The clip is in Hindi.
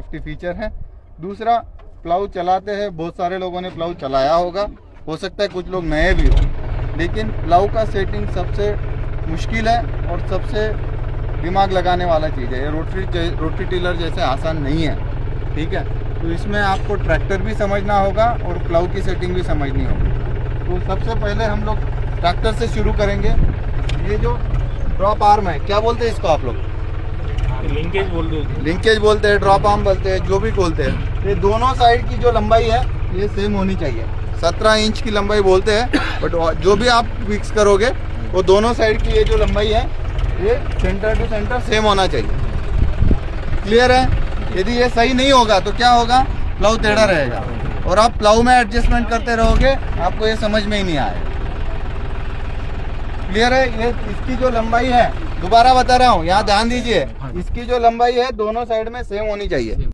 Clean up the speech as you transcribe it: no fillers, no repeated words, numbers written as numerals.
सेफ्टी फीचर है। दूसरा, प्लाऊ चलाते हैं, बहुत सारे लोगों ने प्लाऊ चलाया होगा, हो सकता है कुछ लोग नए भी हो, लेकिन प्लाऊ का सेटिंग सबसे मुश्किल है और सबसे दिमाग लगाने वाला चीज़ है। ये रोटरी टिलर जैसे आसान नहीं है, ठीक है। तो इसमें आपको ट्रैक्टर भी समझना होगा और प्लाऊ की सेटिंग भी समझनी होगी। तो सबसे पहले हम लोग ट्रैक्टर से शुरू करेंगे। ये जो ड्रॉप आर्म है, क्या बोलते हैं इसको आप लोग? लिंकेज बोलते हैं, ड्रॉप आर्म बोलते हैं, जो भी बोलते हैं। ये दोनों साइड की जो लंबाई है ये सेम होनी चाहिए। 17 इंच की लंबाई बोलते हैं, बट जो भी आप फिक्स करोगे वो दोनों साइड की ये जो लंबाई है ये सेंटर टू सेंटर सेम होना चाहिए। क्लियर है? यदि ये सही नहीं होगा तो क्या होगा? प्लाऊ टेढ़ा रहेगा और आप प्लाऊ में एडजस्टमेंट करते रहोगे, आपको ये समझ में ही नहीं आएगा। क्लियर है? ये इसकी जो लंबाई है, दोबारा बता रहा हूँ, यहाँ ध्यान दीजिए, इसकी जो लंबाई है दोनों साइड में सेम होनी चाहिए।